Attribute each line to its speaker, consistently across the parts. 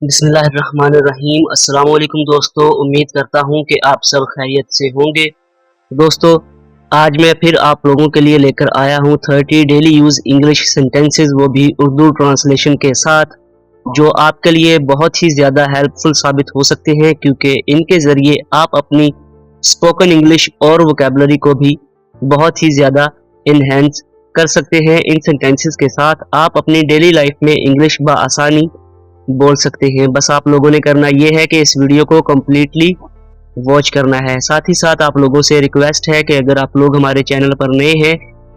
Speaker 1: बिस्मिल्लाहिर्रहमानिर्रहीम। अस्सलाम वालेकुम दोस्तों, उम्मीद करता हूँ कि आप सब खैरियत से होंगे। दोस्तों, आज मैं फिर आप लोगों के लिए लेकर आया हूँ 30 डेली यूज़ इंग्लिश सेंटेंसेस, वो भी उर्दू ट्रांसलेशन के साथ, जो आपके लिए बहुत ही ज़्यादा हेल्पफुल साबित हो सकते हैं, क्योंकि इनके ज़रिए आप अपनी स्पोकन इंग्लिश और वोकैबुलरी को भी बहुत ही ज़्यादा इन्हेंस कर सकते हैं। इन सेंटेंसेस के साथ आप अपनी डेली लाइफ में इंग्लिश बआसानी बोल सकते हैं। बस आप लोगों ने करना ये है कि इस वीडियो को कम्प्लीटली वॉच करना है। साथ ही साथ आप लोगों से रिक्वेस्ट है कि अगर आप लोग हमारे चैनल पर नए हैं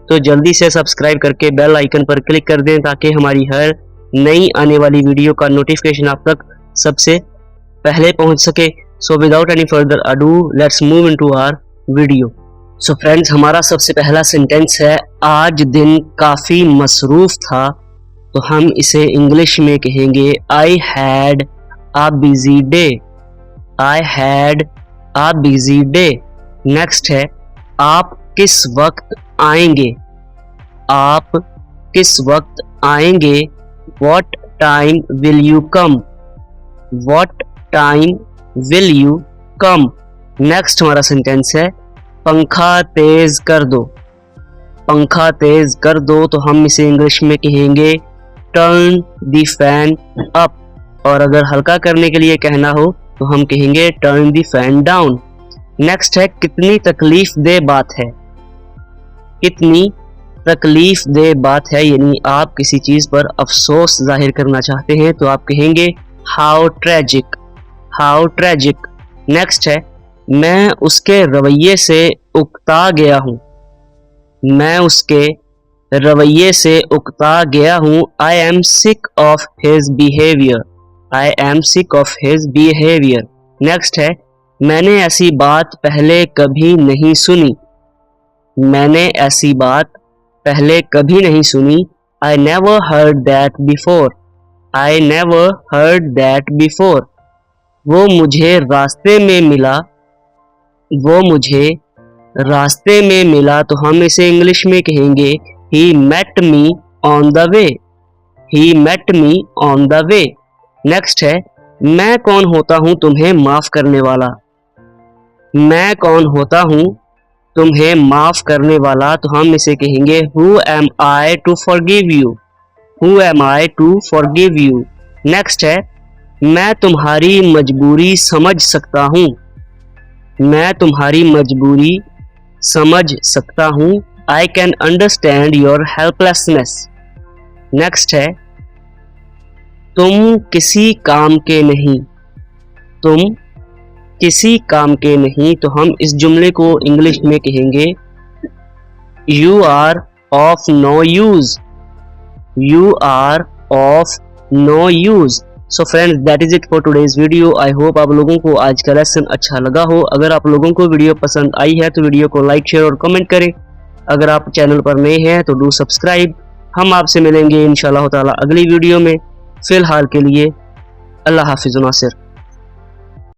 Speaker 1: तो जल्दी से सब्सक्राइब करके बेल आइकन पर क्लिक कर दें, ताकि हमारी हर नई आने वाली वीडियो का नोटिफिकेशन आप तक सबसे पहले पहुंच सके। So without any further ado, let's move into our video. So friends, हमारा सबसे पहला सेंटेंस है, आज दिन काफ़ी मसरूफ था, तो हम इसे इंग्लिश में कहेंगे I had a busy day. I had a busy day. Next है, आप किस वक्त आएंगे। आप किस वक्त आएंगे। What time will you come. What time will you come. Next हमारा सेंटेंस है, पंखा तेज कर दो। पंखा तेज कर दो, तो हम इसे इंग्लिश में कहेंगे टर्न द फैन अप, और अगर हल्का करने के लिए कहना हो तो हम कहेंगे turn the fan down. Next है, कितनी तकलीफ दे बात है। कितनी तकलीफ दे बात है, यानी आप किसी चीज पर अफसोस जाहिर करना चाहते हैं तो आप कहेंगे how tragic. How tragic. Next है, मैं उसके रवैये से उकता गया हूँ। मैं उसके रवैये से उकता गया हूँ। I am sick of his behaviour. I am sick of his behaviour. Next है, मैंने ऐसी बात पहले कभी नहीं सुनी। मैंने ऐसी बात पहले कभी नहीं सुनी। I never heard that before. I never heard that before. वो मुझे रास्ते में मिला। वो मुझे रास्ते में मिला, तो हम इसे इंग्लिश में कहेंगे He met me on the way. He met me on the way. Next है, मैं कौन होता हूँ तुम्हें माफ करने वाला। मैं कौन होता हूँ तुम्हें माफ करने वाला, तो हम इसे कहेंगे Who am I to forgive you? Who am I to forgive you? Next है, मैं तुम्हारी मजबूरी समझ सकता हूँ। मैं तुम्हारी मजबूरी समझ सकता हूँ। I can understand your helplessness. Next है, तुम किसी काम के नहीं। तुम किसी काम के नहीं, तो हम इस जुमले को इंग्लिश में कहेंगे You are of no use. You are of no use. So friends, that is it for today's video. I hope आप लोगों को आज का लेसन अच्छा लगा हो। अगर आप लोगों को वीडियो पसंद आई है तो वीडियो को लाइक, शेयर और कमेंट करें। अगर आप चैनल पर नए हैं तो डू सब्सक्राइब। हम आपसे मिलेंगे इंशाअल्लाह ताला अगली वीडियो में। फिलहाल के लिए अल्लाह हाफिज़ नासिर।